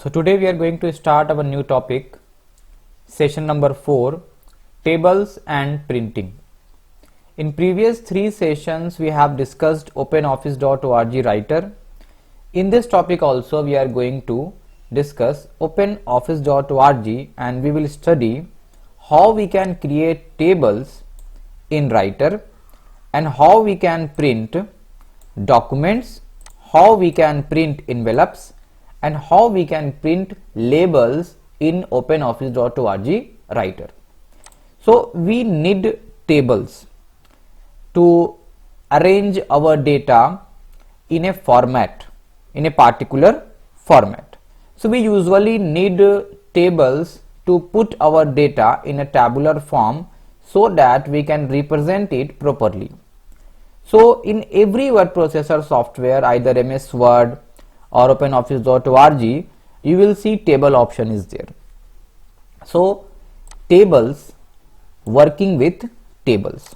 So today we are going to start our new topic, session number 4, tables and printing. In previous 3 sessions we have discussed OpenOffice.org writer. In this topic also we are going to discuss OpenOffice.org and we will study how we can create tables in writer and how we can print documents, how we can print envelopes and how we can print labels in OpenOffice.org writer. So we need tables to arrange our data in a format, in a particular format. So we usually need tables to put our data in a tabular form so that we can represent it properly. So in every word processor software, either MS Word or OpenOffice.org, you will see table option is there. So tables, working with tables.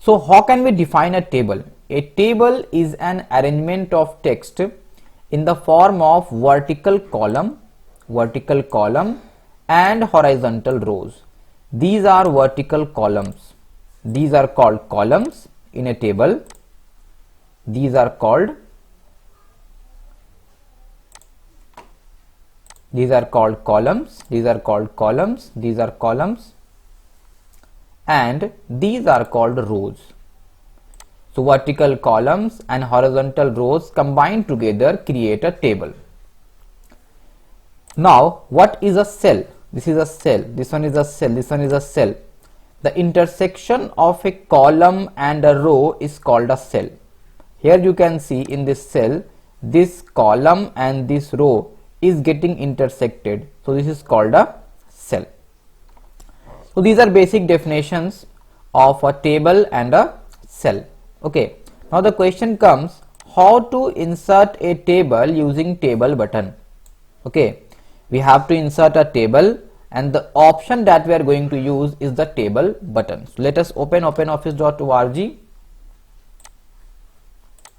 So how can we define a table? A table is an arrangement of text in the form of vertical column and horizontal rows. These are vertical columns. These are called columns in a table. These are called columns. These are called columns. These are columns, and these are called rows. So vertical columns and horizontal rows combined together create a table. Now what is a cell? This is a cell, this one is a cell, this one is a cell. The intersection of a column and a row is called a cell. Here you can see in this cell, this column and this row is getting intersected. So this is called a cell. So these are basic definitions of a table and a cell. Okay. Now the question comes, how to insert a table using table button? Okay. We have to insert a table and the option that we are going to use is the table button. So let us open OpenOffice.org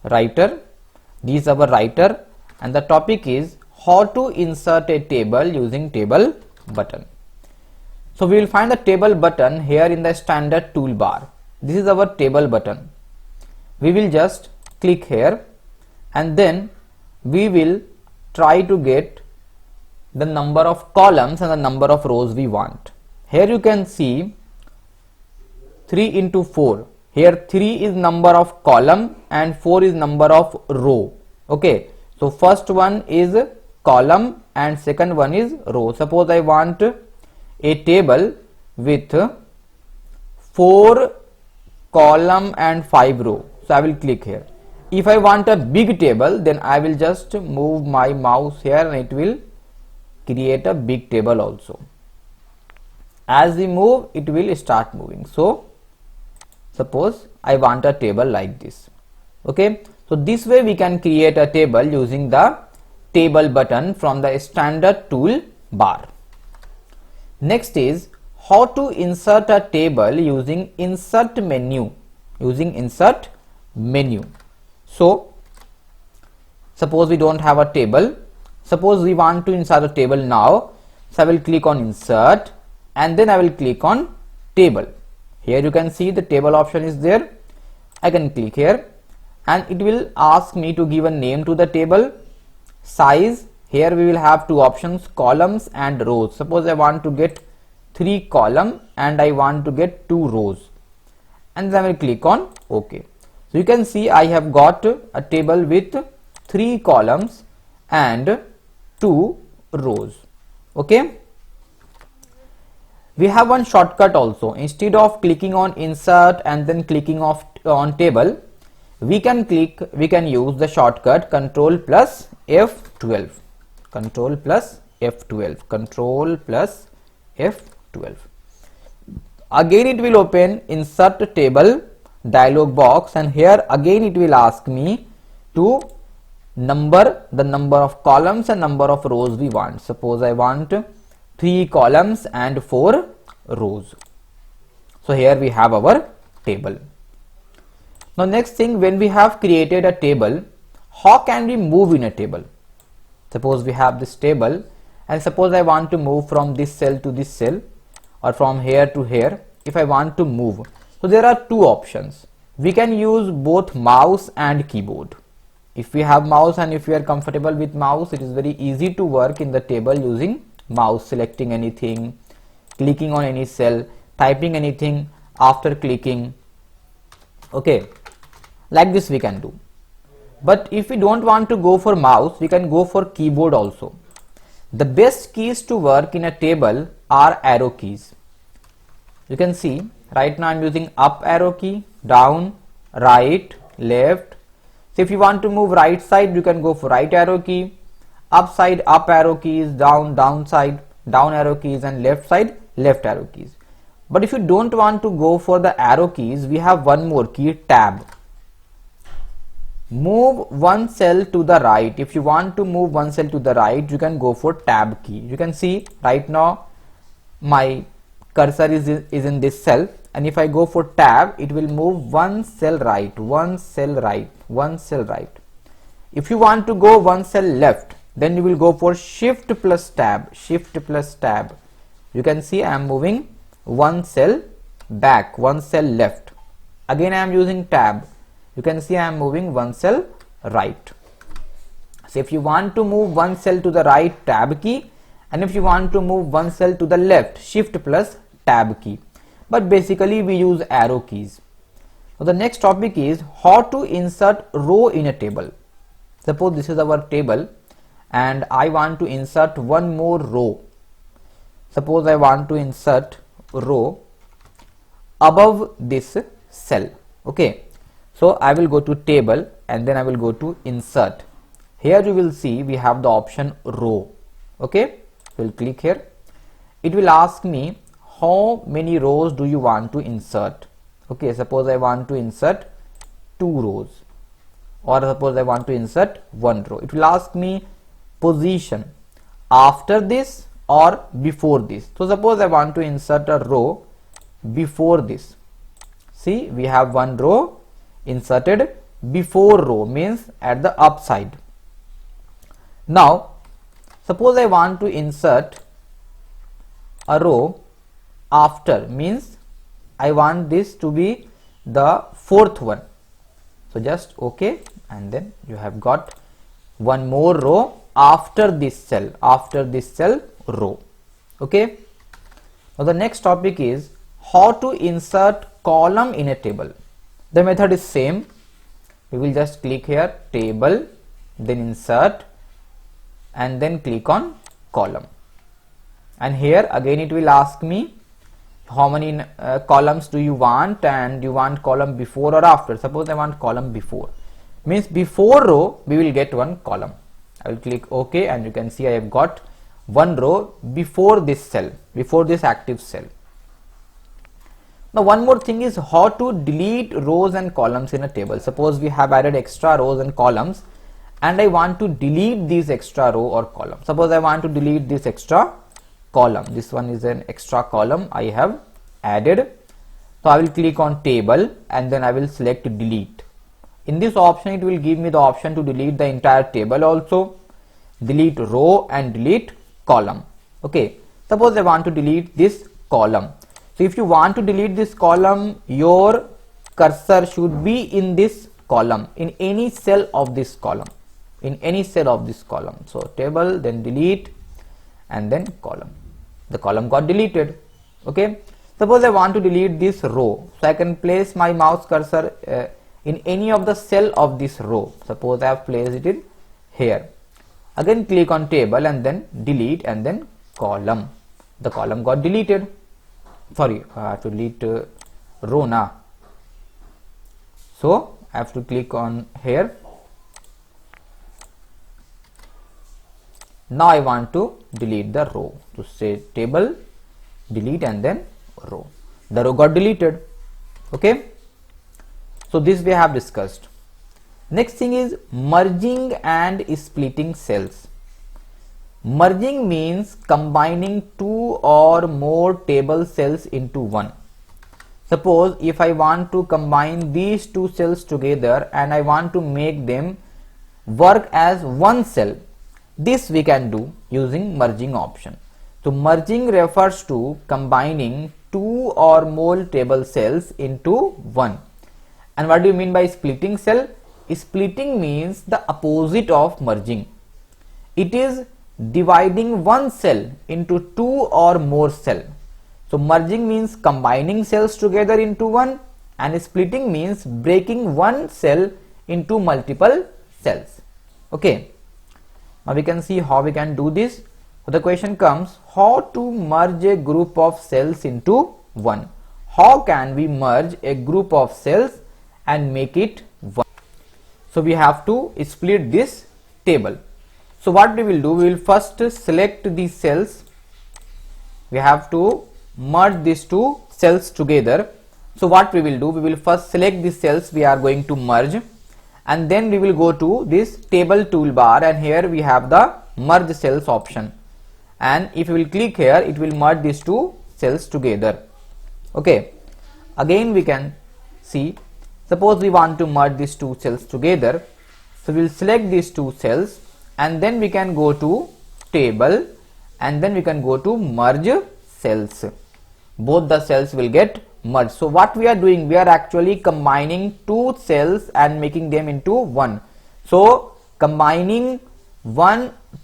writer. This is our writer and the topic is how to insert a table using table button. So we will find the table button here in the standard toolbar. This is our table button. We will just click here and then we will try to get the number of columns and the number of rows we want. Here you can see 3 into 4. Here 3 is number of column and 4 is number of row. Okay. So first one is column and second one is row. Suppose I want a table with 4 column and 5 row. So I will click here. If I want a big table, then I will just move my mouse here and it will create a big table also. As we move, it will start moving. So suppose I want a table like this. Okay. So this way we can create a table using the table button from the standard tool bar. Next is how to insert a table using insert menu. So suppose we don't have a table. Suppose we want to insert a table now. So I will click on insert and then I will click on table. Here you can see the table option is there. I can click here and it will ask me to give a name to the table. Size, here we will have 2 options, columns and rows. Suppose I want to get 3 column and I want to get 2 rows and then I will click on OK. So you can see I have got a table with 3 columns and 2 rows. Okay. We have one shortcut also. Instead of clicking on insert and then clicking on table, we can use the shortcut Control plus F12. Control plus F12. Again it will open insert table dialog box and here again it will ask me to number the number of columns and number of rows we want. Suppose I want 3 columns and 4 rows. So here we have our table. Now next thing, when we have created a table, how can we move in a table? Suppose we have this table, and suppose I want to move from this cell to this cell, or from here to here. If I want to move, so there are two options. We can use both mouse and keyboard. If we have mouse and if we are comfortable with mouse, it is very easy to work in the table using mouse, selecting anything, clicking on any cell, typing anything after clicking. Okay, like this we can do. But if we don't want to go for mouse, we can go for keyboard also. The best keys to work in a table are arrow keys. You can see right now I'm using up arrow key, down, right, left. So if you want to move right side, you can go for right arrow key, up side up arrow keys, down side down arrow keys, and left side left arrow keys. But if you don't want to go for the arrow keys, we have one more key, tab. Move one cell to the right. If you want to move one cell to the right, you can go for tab key. You can see right now my cursor is in this cell, and if I go for tab, it will move one cell right, one cell right, one cell right. If you want to go one cell left, then you will go for shift plus tab, shift plus tab. You can see I am moving one cell back, one cell left. Again I am using tab. You can see I am moving one cell right. So if you want to move one cell to the right, tab key, and if you want to move one cell to the left, shift plus tab key. But basically we use arrow keys. So the next topic is how to insert row in a table. Suppose this is our table and I want to insert one more row. Suppose I want to insert row above this cell. Okay, so I will go to table and then I will go to insert. Here you will see we have the option row. Okay, we'll click here. It will ask me how many rows do you want to insert. Okay, suppose I want to insert 2 rows, or suppose I want to insert 1 row. It will ask me position after this or before this. So suppose I want to insert a row before this. See, we have 1 row inserted before row, means at the up side. Now suppose I want to insert a row after, means I want this to be the 4th one. So just okay, and then you have got one more row after this cell, row. Okay, now the next topic is how to insert column in a table. The method is same. We will just click here, table, then insert, and then click on column. And here again it will ask me how many columns do you want, and you want column before or after. Suppose I want column before, means before row we will get 1 column. I will click OK, and you can see I have got 1 row before this cell, before this active cell. Now one more thing is how to delete rows and columns in a table. Suppose we have added extra rows and columns and I want to delete these extra row or column. Suppose I want to delete this extra column. This one is an extra column I have added. So I will click on table and then I will select delete. In this option it will give me the option to delete the entire table also, delete row and delete column. Okay, suppose I want to delete this column. So if you want to delete this column, your cursor should be in this column, in any cell of this column, in any cell of this column. So table, then delete, and then column. The column got deleted. Okay, suppose I want to delete this row, so I can place my mouse cursor in any of the cell of this row. Suppose I have placed it in here. Again click on table and then delete and then column. The column got deleted. Sorry, I have to delete row now. So I have to click on here. Now I want to delete the row. To say table, delete and then row. The row got deleted. Okay. So this we have discussed. Next thing is merging and splitting cells. Merging means combining 2 or more table cells into one. Suppose if I want to combine these 2 cells together and I want to make them work as one cell, This we can do using merging option. So merging refers to combining two or more table cells into one. And what do you mean by splitting cell? Splitting means the opposite of merging. It is dividing one cell into two or more cell. So merging means combining cells together into one, and splitting means breaking one cell into multiple cells. Okay. Now we can see how we can do this. So the question comes, how to merge a group of cells into one? How can we merge a group of cells and make it one? So we have to split this table. So what we will do, we will first select these cells. We have to merge these two cells together. So what we will do, we will first select the cells we are going to merge, and then we will go to this table toolbar, and here we have the merge cells option, and if you will click here, it will merge these two cells together. Okay, again we can see, suppose we want to merge these two cells together, so we will select these two cells, and then we can go to table, and then we can go to merge cells. Both the cells will get merged. So what we are doing, we are actually combining two cells and making them into one. So combining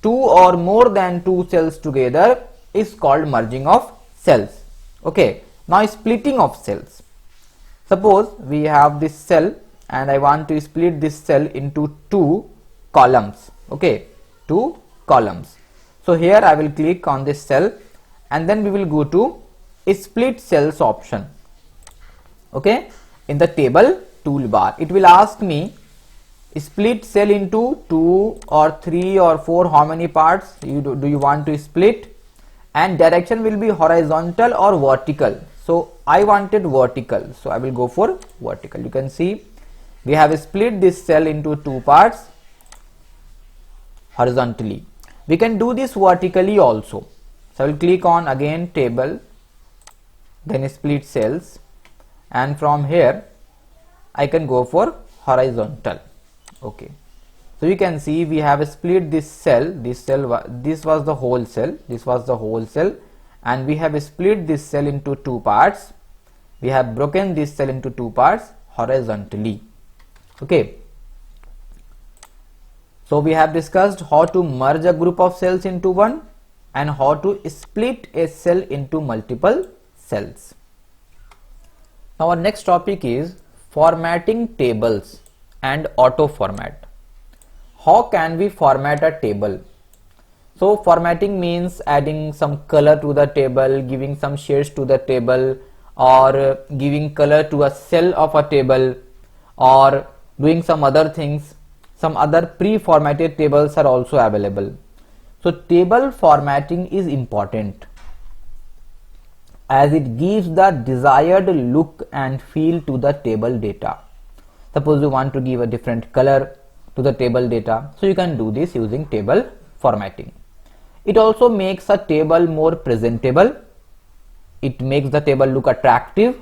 two or more than two cells together is called merging of cells. Okay, now splitting of cells. Suppose we have this cell and I want to split this cell into two columns. Okay, two columns. So here I will click on this cell, and then we will go to split cells option. Okay, in the table toolbar, it will ask me split cell into 2 or 3 or 4, how many parts do you want to split, and direction will be horizontal or vertical. So I wanted vertical, so I will go for vertical. You can see we have split this cell into 2 parts horizontally. We can do this vertically also. So I will click on again table, then split cells, and from here I can go for horizontal. Okay, so you can see we have split this cell, this was the whole cell, and we have split this cell into 2 parts. We have broken this cell into 2 parts horizontally. Okay, so we have discussed how to merge a group of cells into one and how to split a cell into multiple cells. Now our next topic is formatting tables and auto format. How can we format a table? So formatting means adding some color to the table, giving some shades to the table, or giving color to a cell of a table, or doing some other things. Some other pre-formatted tables are also available. So table formatting is important as it gives the desired look and feel to the table data. Suppose you want to give a different color to the table data, so you can do this using table formatting. It also makes a table more presentable. It makes the table look attractive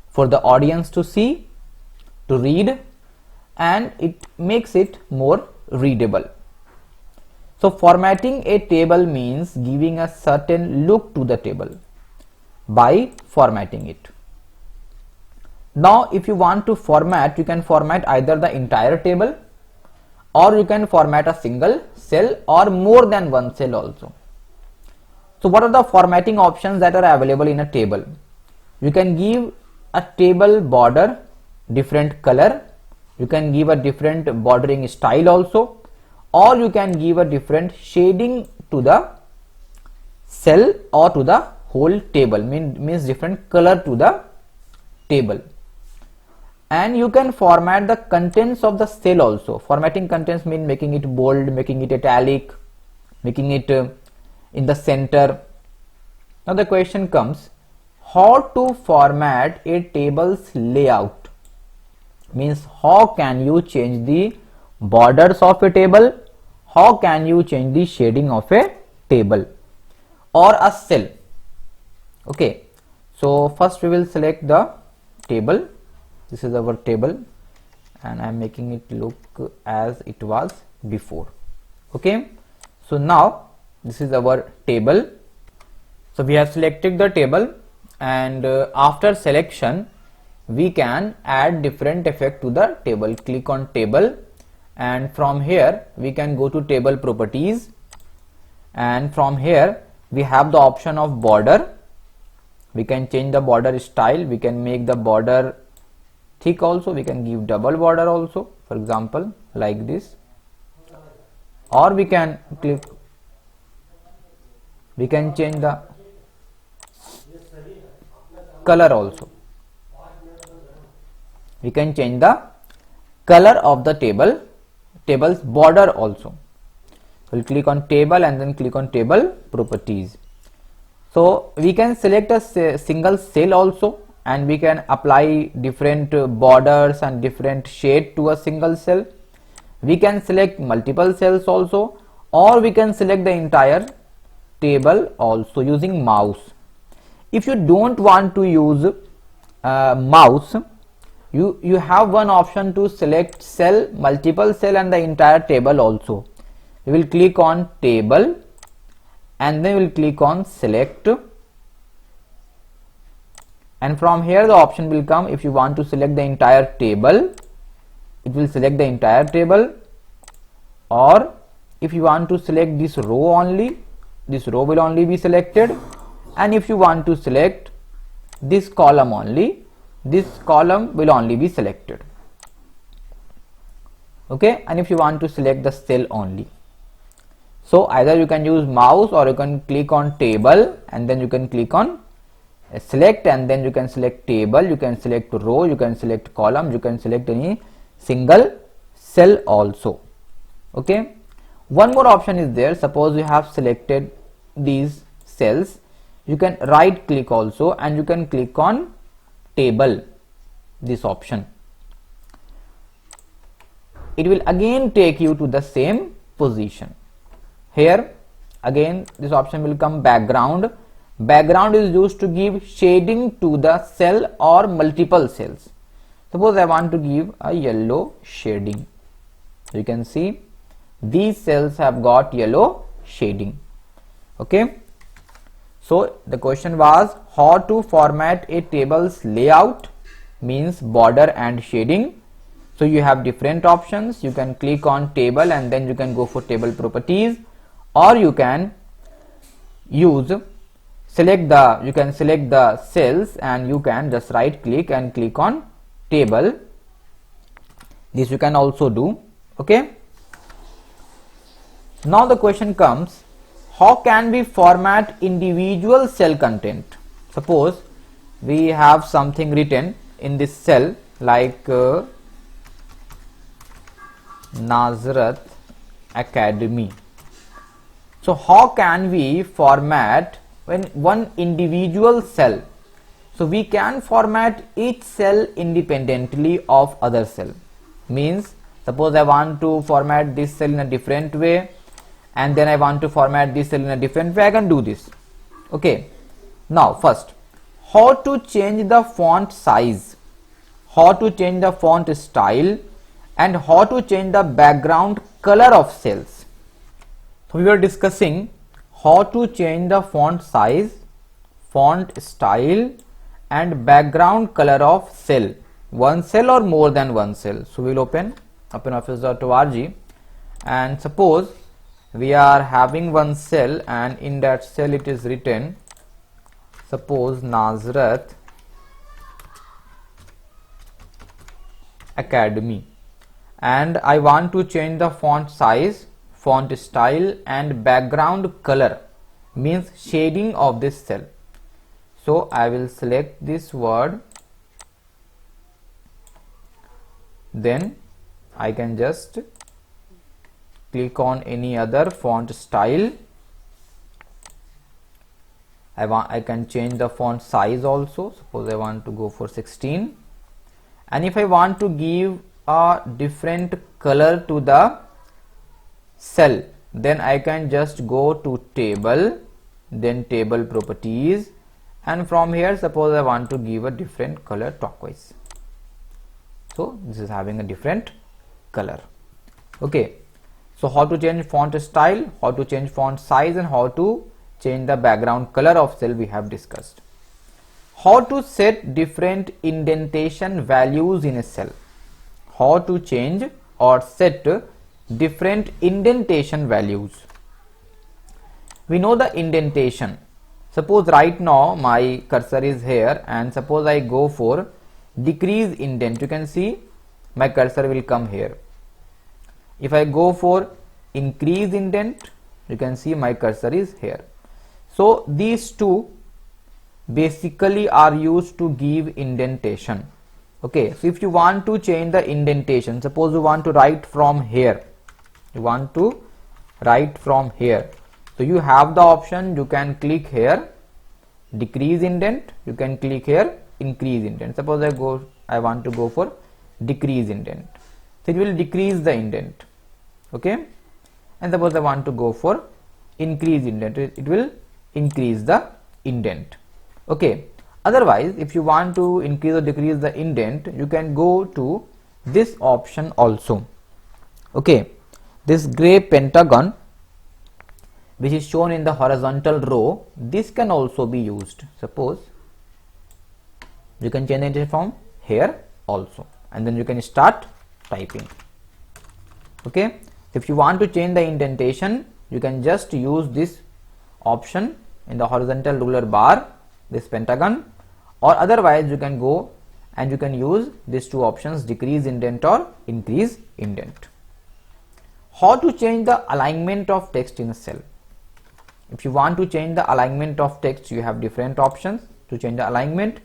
for the audience to see, to read, and it makes it more readable. So formatting a table means giving a certain look to the table by formatting it. Now if you want to format, you can format either the entire table, or you can format a single cell or more than one cell also. So what are the formatting options that are available in a table? You can give a table border different color, you can give a different bordering style also, or you can give a different shading to the cell or to the whole table, means different color to the table. And you can format the contents of the cell also. Formatting contents mean making it bold, making it italic, making it in the center. Now the question comes, how to format a table's layout? Means how can you change the borders of a table, how can you change the shading of a table or a cell. Okay, so first we will select the table. This is our table and I am making it look as it was before. Okay, So now this is our table. So we have selected the table, and after selection we can add different effect to the table. Click on table, and from here we can go to table properties, and from here we have the option of border. We can change the border style. We can make the border thick also. We can give double border also, for example like this, or we can change the color also. We can change the color of the table's border also. We'll click on table and then click on table properties. So we can select a single cell also, and we can apply different borders and different shade to a single cell. We can select multiple cells also, or we can select the entire table also using mouse. If you don't want to use mouse, you have one option to select cell, multiple cell and the entire table also. We will click on table and then we will click on select, and from here the option will come. If you want to select the entire table, it will select the entire table, or if you want to select this row only, this row will only be selected, and if you want to select this column only, this column will only be selected. Okay, and if you want to select the cell only, so either you can use mouse or you can click on table and then you can click on select, and then you can select table, you can select row, you can select column, you can select any single cell also. Okay, one more option is there. Suppose you have selected these cells, you can right click also and you can click on table, this option. It will again take you to the same position. Here again this option will come background. Background is used to give shading to the cell or multiple cells. Suppose I want to give a yellow shading. You can see these cells have got yellow shading. Okay, so the question was how to format a table's layout, means border and shading. So you have different options. You can click on table and then you can go for table properties, or you can select the cells and you can just right click and click on table. This you can also do. Okay, now the question comes, how can we format individual cell content? Suppose we have something written in this cell like Nazrat Academy. So how can we format when one individual cell? So we can format each cell independently of other cell. Means suppose I want to format this cell in a different way, and then I want to format this cell in a different way, I can do this. Okay, now first, how to change the font size, how to change the font style, and how to change the background color of cells. So we were discussing how to change the font size, font style and background color of cell, one cell or more than one cell. So we will open openoffice.org, and suppose we are having one cell and in that cell it is written, suppose Nazrat Academy, and I want to change the font size, font style and background color, means shading of this cell. So I will select this word, then I can just click on any other font style. I can change the font size also. Suppose I want to go for 16, and if I want to give a different color to the cell, then I can just go to table, then table properties, and from here suppose I want to give a different color, turquoise. So this is having a different color. Okay, So how to change font style, how to change font size, and how to change the background color of cell we have discussed. How to set different indentation values in a cell. How to change or set different indentation values. We know the indentation. Suppose right now my cursor is here, and suppose I go for decrease indent, you can see my cursor will come here. If I go for increase indent, you can see my cursor is here. So these two basically are used to give indentation. Okay, so if you want to change the indentation, suppose you want to write from here, so you have the option, you can click here decrease indent, you can click here increase indent. Suppose I want to go for decrease indent, so it will decrease the indent. Okay, and suppose I want to go for increase indent, it will increase the indent. Okay, otherwise if you want to increase or decrease the indent, you can go to this option also. Okay, this gray pentagon which is shown in the horizontal row, this can also be used. Suppose you can change it from here also, and then you can start typing. Okay, if you want to change the indentation, you can just use this option in the horizontal ruler bar, this pentagon, or otherwise you can go and you can use these two options, decrease indent or increase indent. How to change the alignment of text in a cell. If you want to change the alignment of text, you have different options to change the alignment.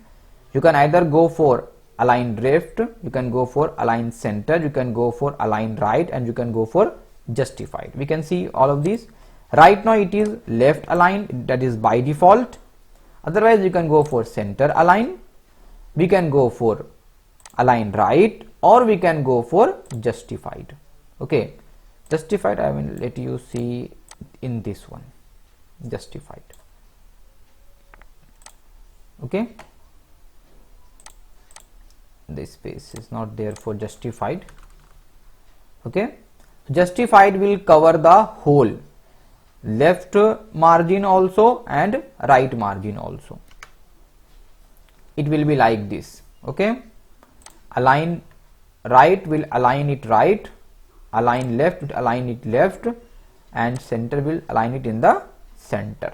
You can either go for align left, you can go for align center, you can go for align right, and you can go for justified. We can see all of these. Right now it is left aligned, that is by default. Otherwise you can go for center align, we can go for align right, or we can go for justified. Okay, justified I will let you see in this one, justified. Okay, this space is not there for justified. Okay, justified will cover the whole, left margin also and right margin also. It will be like this. Okay, align right will align it right, align left will align it left, and center will align it in the center.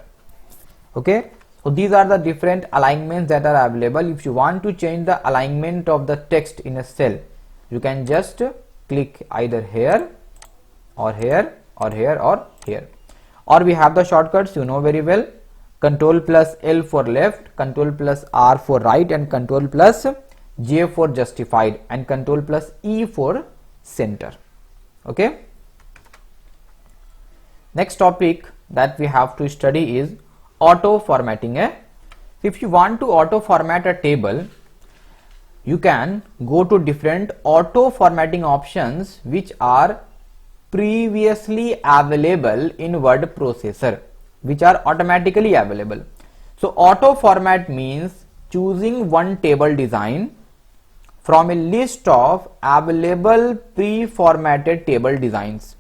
Okay, so these are the different alignments that are available. If you want to change the alignment of the text in a cell, you can just click either here or here or here or here. Or we have the shortcuts, you know very well, Control plus L for left, Control plus R for right, and Control plus J for justified, and Control plus E for center. Okay, next topic that we have to study is auto formatting. If you want to auto format a table, you can go to different auto formatting options which are previously available in word processor, which are automatically available. So auto format means choosing one table design from a list of available pre-formatted table designs.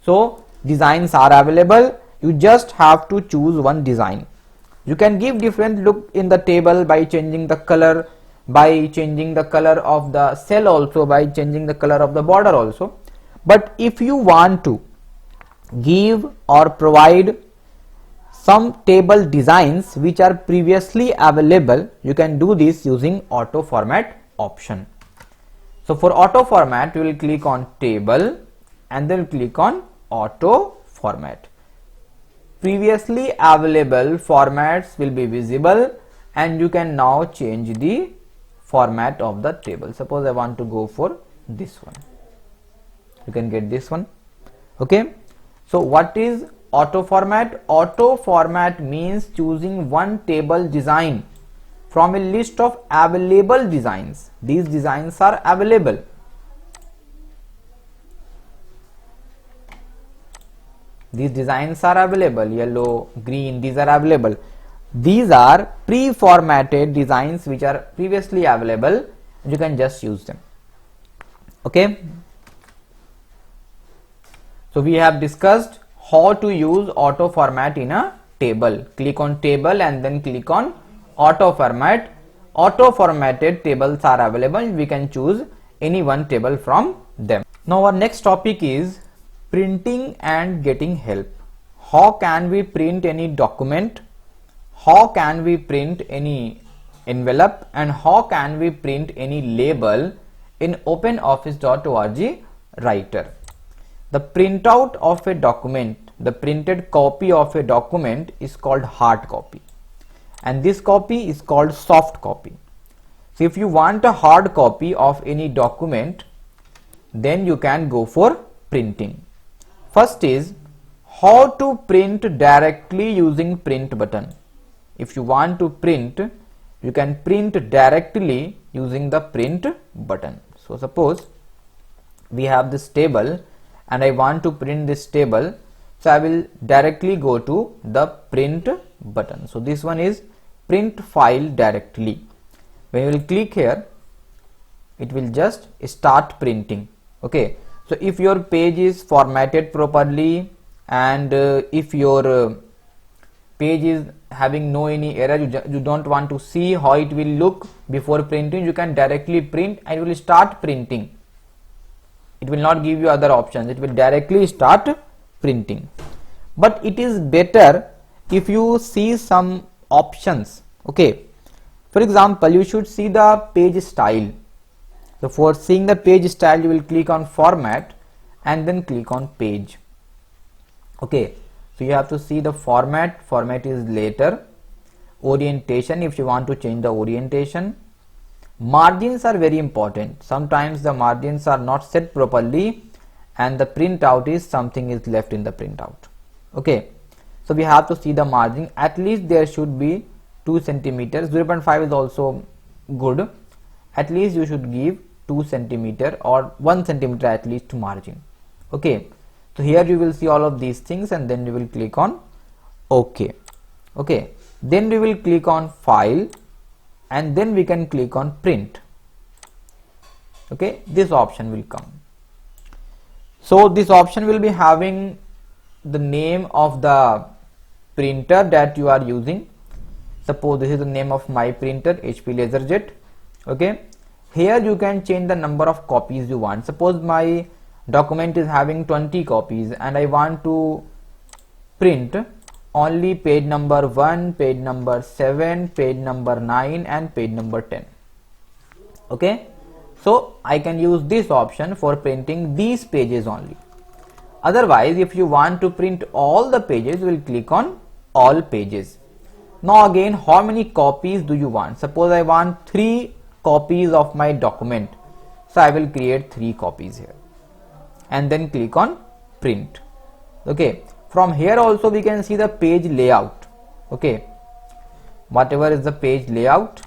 So designs are available, you just have to choose one design. You can give different look in the table by changing the color, by changing the color of the cell also, by changing the color of the border also. But if you want to give or provide some table designs which are previously available, you can do this using auto format option. So for auto format, you will click on table and then click on auto format. Previously available formats will be visible, and you can now change the format of the table. Suppose I want to go for this one, you can get this one. Okay, so what is auto format? Auto format means choosing one table design from a list of available designs. These designs are available. These designs are available, yellow, green, these are available. These are pre-formatted designs which are previously available. You can just use them. Okay, So we have discussed how to use auto format in a table. Click on table and then click on auto format. Auto formatted tables are available. We can choose any one table from them. Now our next topic is printing and getting help. How can we print any document? How can we print any envelope, and how can we print any label in OpenOffice.org writer? The printout of a document, the printed copy of a document is called hard copy, and this copy is called soft copy. So if you want a hard copy of any document, then you can go for printing. First is how to print directly using print button. If you want to print, you can print directly using the print button. So suppose we have this table and I want to print this table, so I will directly go to the print button. So this one is print file directly. When you will click here, it will just start printing. Okay, so if your page is formatted properly and if your page is having no any error, you don't want to see how it will look before printing, you can directly print and it will start printing. It will not give you other options, it will directly start printing. But it is better if you see some options. Okay, for example, you should see the page style. So for seeing the page style, you will click on format and then click on page. Okay, so you have to see the format. Format is later. Orientation, if you want to change the orientation. Margins are very important. Sometimes the margins are not set properly and the printout is something is left in the printout. Okay, so we have to see the margin. At least there should be 2 centimeters. 0.5 is also good. At least you should give 2 centimeter or 1 centimeter at least margin. Okay, so here you will see all of these things and then you will click on OK. Okay, then we will click on file and then we can click on print. Okay, this option will come. So this option will be having the name of the printer that you are using. Suppose this is the name of my printer, HP LaserJet. Okay, here you can change the number of copies you want. Suppose my document is having 20 copies and I want to print only page number 1, page number 7, page number 9 and page number 10. Okay, so I can use this option for printing these pages only. Otherwise, if you want to print all the pages, you will click on all pages. Now again, how many copies do you want? Suppose I want 3 copies of my document, so I will create 3 copies here and then click on print. Okay, from here also we can see the page layout. Okay, whatever is the page layout.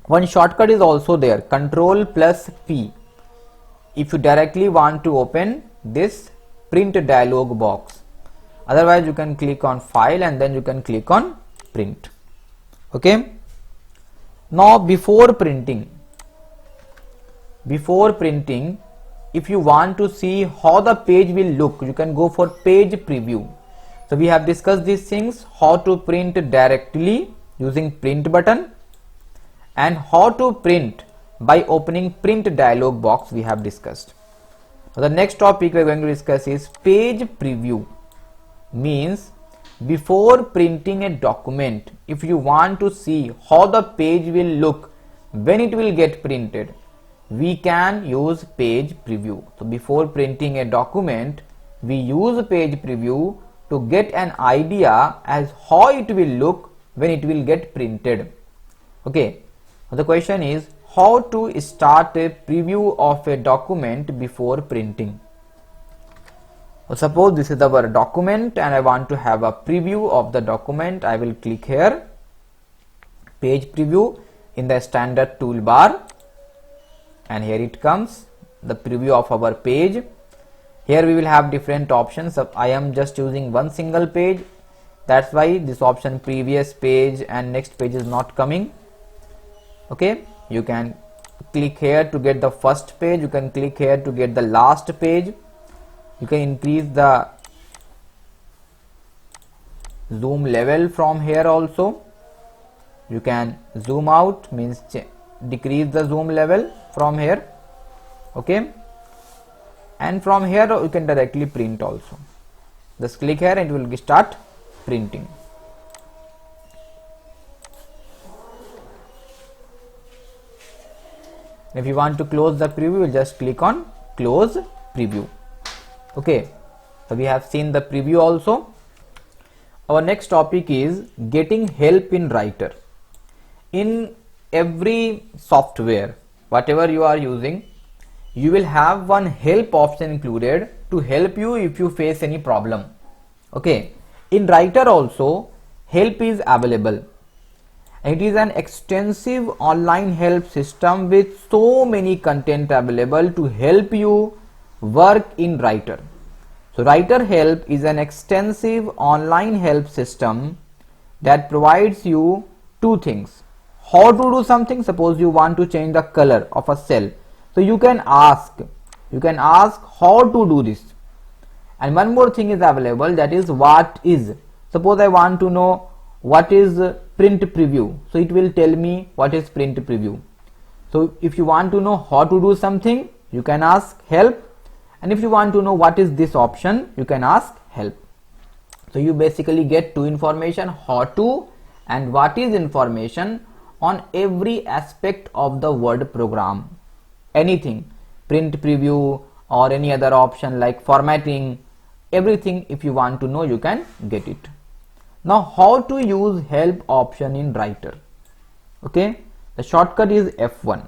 One shortcut is also there, Ctrl+P. if you directly want to open this print dialog box. Otherwise you can click on file and then you can click on print. Okay, now before printing, if you want to see how the page will look, you can go for page preview. So we have discussed these things, how to print directly using print button and how to print by opening print dialog box we have discussed. Now the next topic we are going to discuss is page preview. Means before printing a document, if you want to see how the page will look when it will get printed, we can use page preview. So before printing a document, we use page preview to get an idea as how it will look when it will get printed. Okay, now the question is how to start a preview of a document before printing. So suppose this is our document and I want to have a preview of the document. I will click here, page preview in the standard toolbar, and here it comes, the preview of our page. Here we will have different options. I am just using one single page, that's why this option previous page and next page is not coming. Okay, you can click here to get the first page, you can click here to get the last page, you can increase the zoom level from here also, you can zoom out, means decrease the zoom level from here, okay, and from here you can directly print also. Just click here and it will start printing. If you want to close the preview, you will just click on close preview. Okay, so we have seen the preview also. Our next topic is getting help in Writer. In every software, whatever you are using, you will have one help option included to help you if you face any problem. Okay, in Writer also help is available. It is an extensive online help system with so many content available to help you work in Writer. So Writer Help is an extensive online help system that provides you two things. How to do something, suppose you want to change the color of a cell. So you can ask how to do this. And one more thing is available, that is what is. Suppose I want to know what is print preview, so it will tell me what is print preview. So if you want to know how to do something, you can ask help, and if you want to know what is this option, you can ask help. So you basically get two information, how to and what is information on every aspect of the Word program. Anything, print preview or any other option like formatting, everything if you want to know, you can get it. Now how to use help option in Writer? Okay, the shortcut is F1.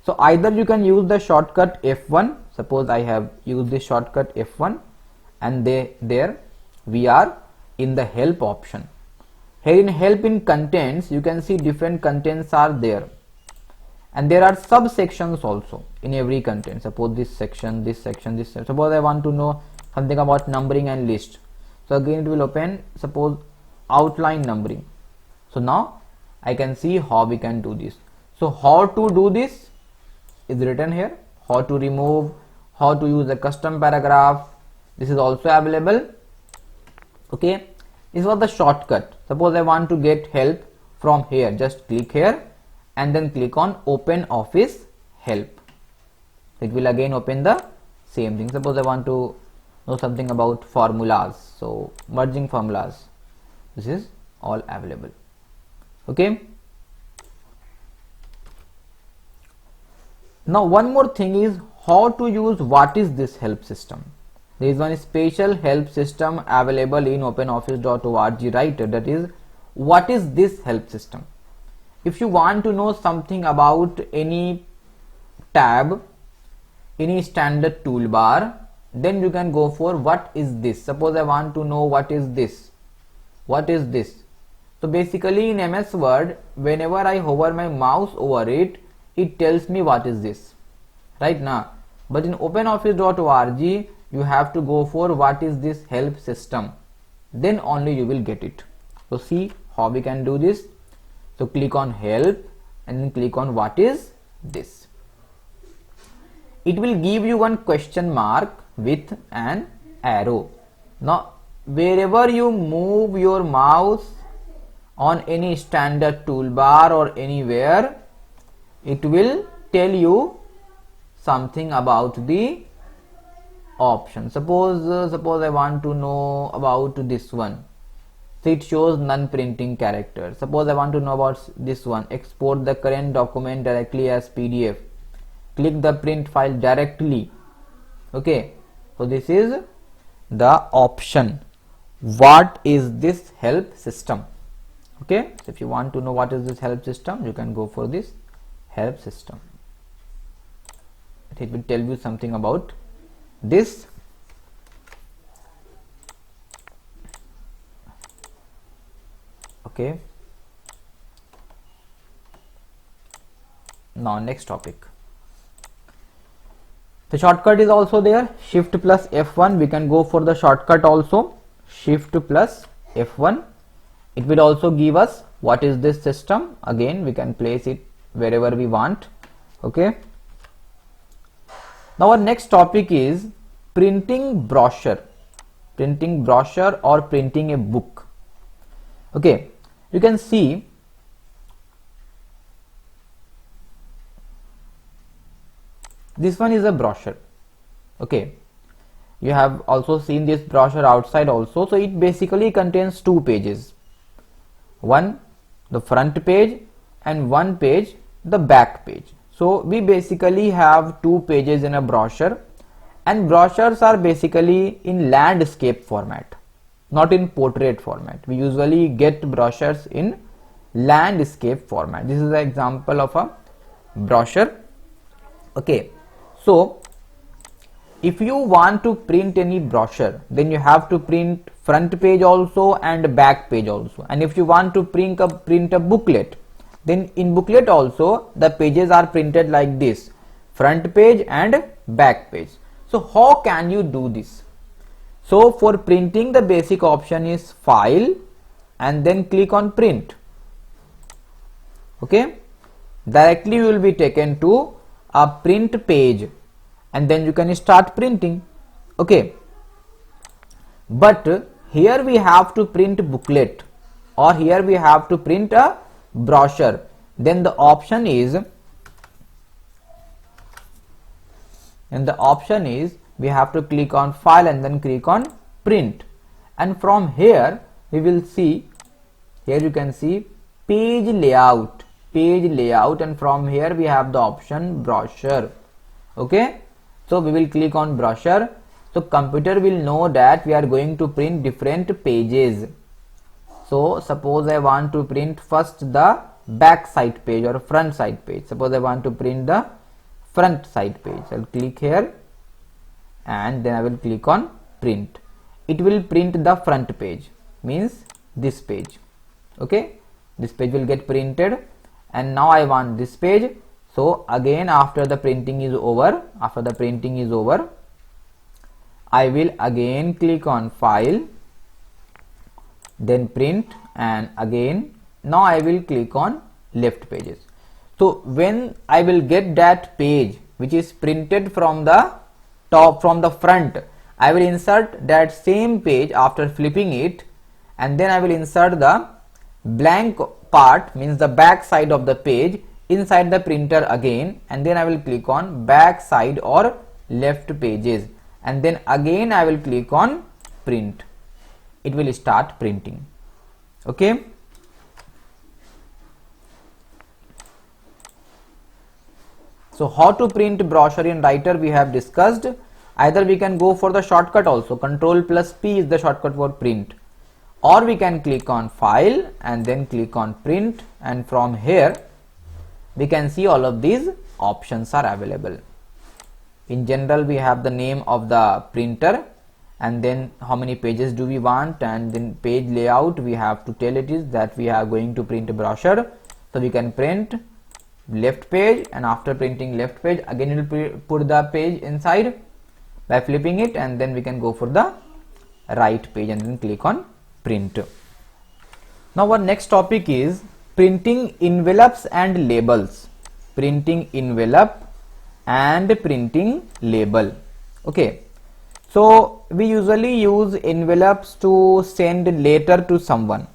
So either you can use the shortcut F1, suppose I have used the shortcut F1, and there we are in the help option. Here in help in contents, you can see different contents are there, and there are subsections also in every content. Suppose this section, this section, this section. Suppose I want to know something about numbering and list. So again it will open, suppose outline numbering. So now I can see how we can do this. So how to do this is written here, how to remove, how to use a custom paragraph, this is also available. Okay, this was the shortcut. Suppose I want to get help from here, just click here and then click on open office help. It will again open the same thing. Suppose I want to know something about formulas, so merging formulas, this is all available. Okay, now one more thing is how to use what is this help system. There is one special help system available in openoffice.org Writer, that is what is this help system. If you want to know something about any tab, any standard toolbar, then you can go for what is this. Suppose I want to know what is this, what is this. So basically in MS Word, whenever I hover my mouse over it, it tells me what is this, right now. But in openoffice.org, you have to go for what is this help system, then only you will get it. So see how we can do this. So click on help and then click on what is this. It will give you one question mark with an arrow. Now wherever you move your mouse on any standard toolbar or anywhere, it will tell you something about the option. Suppose I want to know about this one. So it shows non-printing character. Suppose I want to know about this one, export the current document directly as PDF. Click the print file directly. Okay, so this is the option. What is this help system? Okay, so if you want to know what is this help system, you can go for this help system. It will tell you something about this. Okay, now next topic. The shortcut is also there, shift plus F1. We can go for the shortcut also, shift plus F1. It will also give us what is this system. Again we can place it wherever we want. Okay. Now our next topic is printing brochure or printing a book. Okay, you can see this one is a brochure. Okay, you have also seen this brochure outside also. So it basically contains two pages, one the front page and one page the back page. So we basically have two pages in a brochure, and brochures are basically in landscape format, not in portrait format. We usually get brochures in landscape format. This is an example of a brochure. Okay, so if you want to print any brochure, then you have to print front page also and back page also. And if you want to print a booklet, then in booklet also the pages are printed like this, front page and back page. So how can you do this? So for printing, the basic option is file and then click on print. Okay, directly you will be taken to a print page and then you can start printing. Okay, but here we have to print booklet or here we have to print a brochure. Then the option is we have to click on file and then click on print, and from here we will see, here you can see page layout, and from here we have the option brochure. Okay, so we will click on brochure. So computer will know that we are going to print different pages. So suppose I want to print first the back side page or front side page. Suppose I want to print the front side page. I'll click here and then I will click on print. It will print the front page, means this page. Okay, this page will get printed, and now I want this page. So again, after the printing is over, I will again click on file, then print, and again now I will click on left pages. So when I will get that page which is printed from the top, from the front, I will insert that same page after flipping it, and then I will insert the blank part, means the back side of the page, inside the printer again, and then I will click on back side or left pages, and then again I will click on print. It will start printing. Okay, so how to print brochure in Writer we have discussed. Either we can go for the shortcut also, Ctrl+P is the shortcut for print, or we can click on file and then click on print, and from here we can see all of these options are available. In general, we have the name of the printer, and then how many pages do we want, and then page layout we have to tell it is that we are going to print a brochure. So we can print left page, and after printing left page, again it will put the page inside by flipping it, and then we can go for the right page and then click on print. Now our next topic is printing envelopes and labels. Printing envelope and printing label. Okay, so we usually use envelopes to send letter to someone.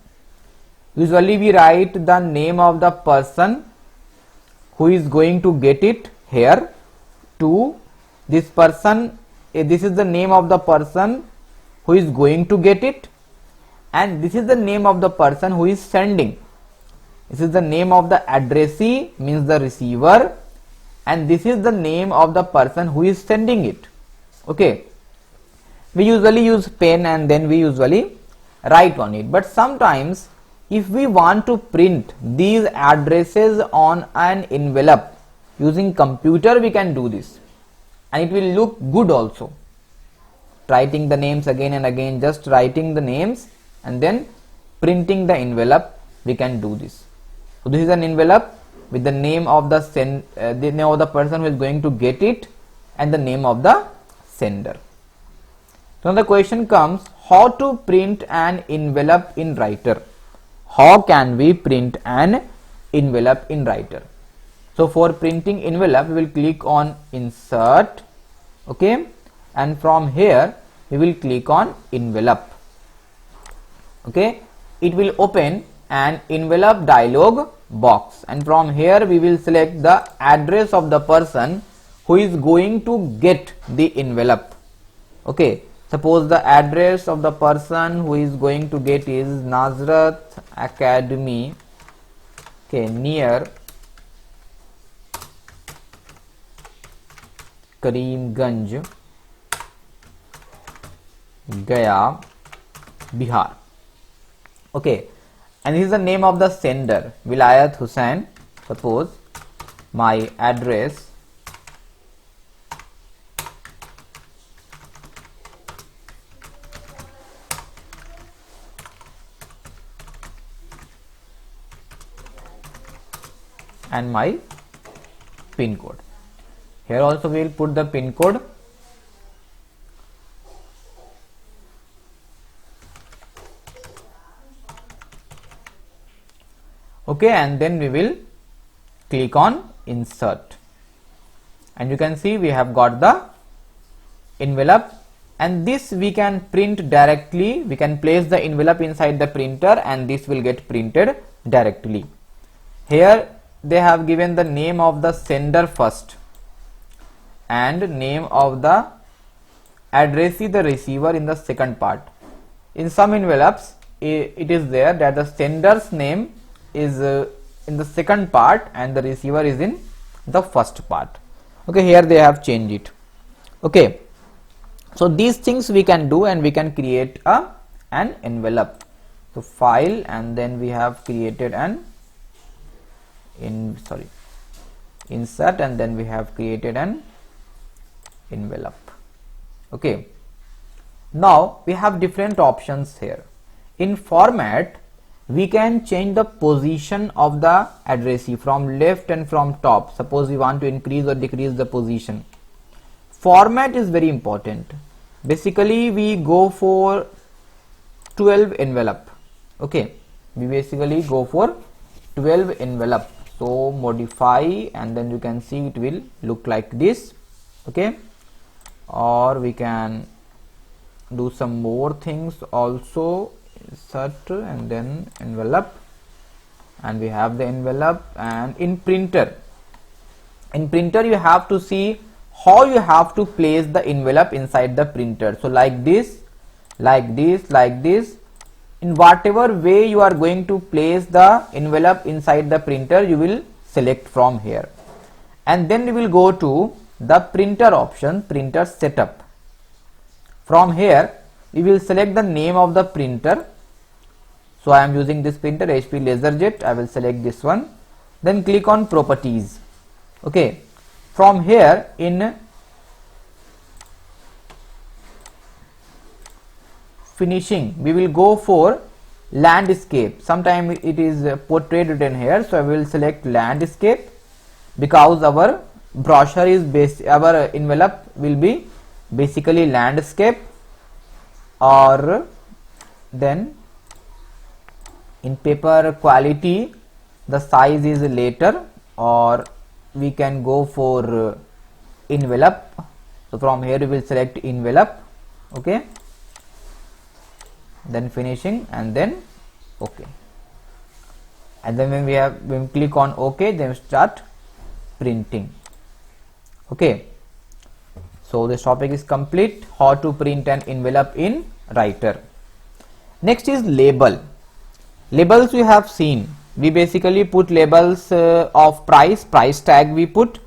Usually we write the name of the person who is going to get it here to this person. This is the name of the person who is going to get it, and this is the name of the person who is sending. This is the name of the addressee, means the receiver, and this is the name of the person who is sending it. Okay, we usually use pen and then we usually write on it, but sometimes if we want to print these addresses on an envelope using computer, we can do this, and it will look good also. Writing the names again and again, just writing the names and then printing the envelope, we can do this. So this is an envelope with the name of the name of the person who is going to get it and the name of the sender. So the question comes, how to print an envelope in Writer? How can we print an envelope in Writer? So for printing envelope, we will click on insert, okay, and from here we will click on envelope, okay. It will open an envelope dialog box, and from here we will select the address of the person who is going to get the envelope, okay. Suppose the address of the person who is going to get is Nazrat Academy, okay, near Karimganj, Gaya, Bihar, okay. And this is the name of the sender, Vilayat Hussain. Suppose my address and my pin code. Here also we will put the pin code. Okay, and then we will click on insert, and you can see we have got the envelope, and this we can print directly. We can place the envelope inside the printer and this will get printed directly. Here they have given the name of the sender first and name of the addressee, the receiver, in the second part. In some envelopes it is there that the sender's name is in the second part and the receiver is in the first part, okay. Here they have changed it, okay. So these things we can do, and we can create an envelope. So file, and then we have created an insert, and then we have created an envelope, okay. Now we have different options here. In format, we can change the position of the addressee from left and from top. Suppose we want to increase or decrease the position. Format is very important. Basically we go for 12 envelope, okay. We basically go for 12 envelope. So modify, and then you can see it will look like this, okay. Or we can do some more things also. Insert and then envelope, and we have the envelope. And in printer you have to see how you have to place the envelope inside the printer. So like this, like this, like this. In whatever way you are going to place the envelope inside the printer, you will select from here, and then we will go to the printer option, printer setup. From here we will select the name of the printer. So I am using this printer, HP LaserJet. I will select this one, then click on properties, okay. From here in finishing we will go for landscape. Sometimes it is portrait written here, so I will select landscape, because our brochure is our envelope will be basically landscape. Or then in paper quality the size is later, or we can go for envelope. So from here we will select envelope, okay, then finishing, and then okay. And then when we click on OK, then start printing, okay. So this topic is complete, how to print an envelope in Writer. Next is label. Labels we have seen. We basically put labels of price tag we put,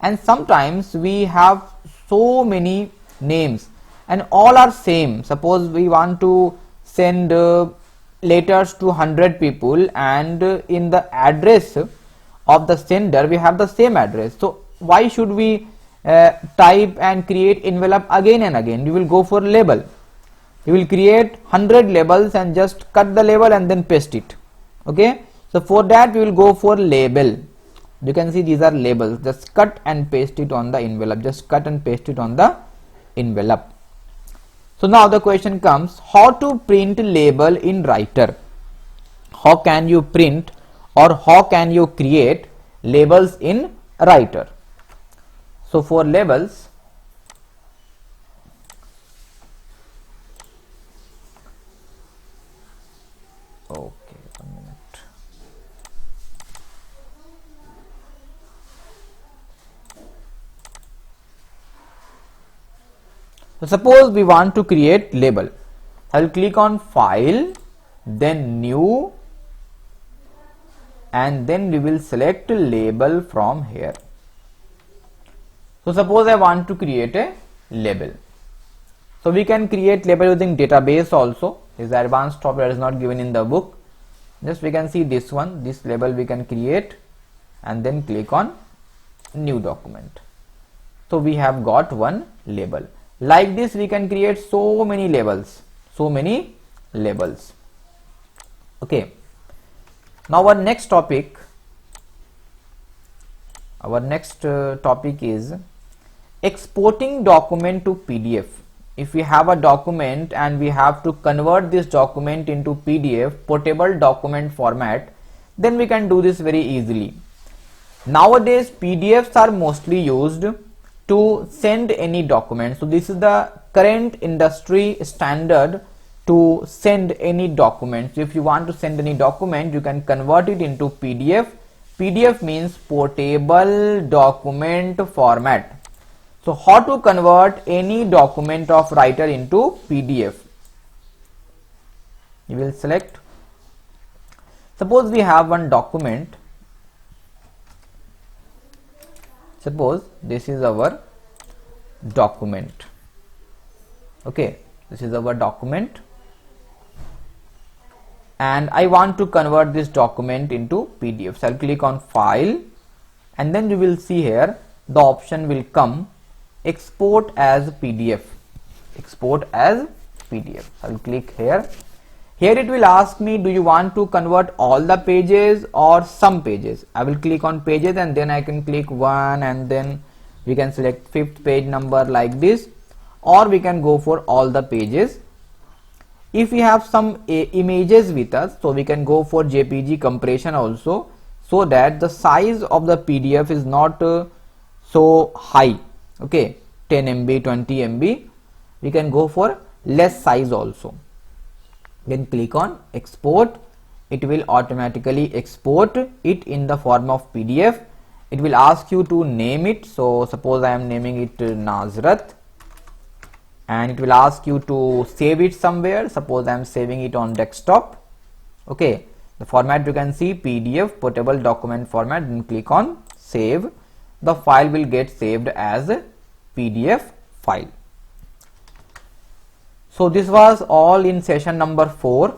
and sometimes we have so many names and all are same. Suppose we want to send letters to 100 people, and in the address of the sender we have the same address. So why should we type and create envelope again and again? You will go for label. You will create 100 labels and just cut the label and then paste it, okay. So for that we will go for label. You can see these are labels. Just cut and paste it on the envelope. Just cut and paste it on the envelope. So now the question comes, how to print label in Writer? How can you print or how can you create labels in writer. So for labels, okay, 1 minute. So suppose we want to create label. I will click on file, then new, and then we will select label from here. So suppose I want to create a label. So we can create label using database also. This advanced software is not given in the book. Just we can see this one, this label we can create, and then click on new document. So we have got one label. Like this we can create so many labels. Okay. Now our next topic is exporting document to PDF. If we have a document and we have to convert this document into PDF, portable document format, then we can do this very easily. Nowadays PDFs are mostly used to send any document. So this is the current industry standard to send any document. So if you want to send any document, you can convert it into PDF. PDF means portable document format. So how to convert any document of writer into PDF? You will select, suppose we have one document. Suppose this is our document. Okay, this is our document, and I want to convert this document into PDF. So I'll click on file, and then you will see here the option will come export as PDF. Export as PDF. I'll click here. Here it will ask me, do you want to convert all the pages or some pages? I will click on pages, and then I can click 1, and then we can select 5th page number like this, or we can go for all the pages. If we have some images with us, so we can go for JPG compression also, so that the size of the PDF is not so high. Okay, 10 MB, 20 MB. We can go for less size also. Then click on export. It will automatically export it in the form of PDF. It will ask you to name it. So suppose I am naming it Nazrat, and it will ask you to save it somewhere. Suppose I am saving it on desktop. Okay, the format you can see PDF, portable document format. Then click on save. The file will get saved as a PDF file. So this was all in session number 4.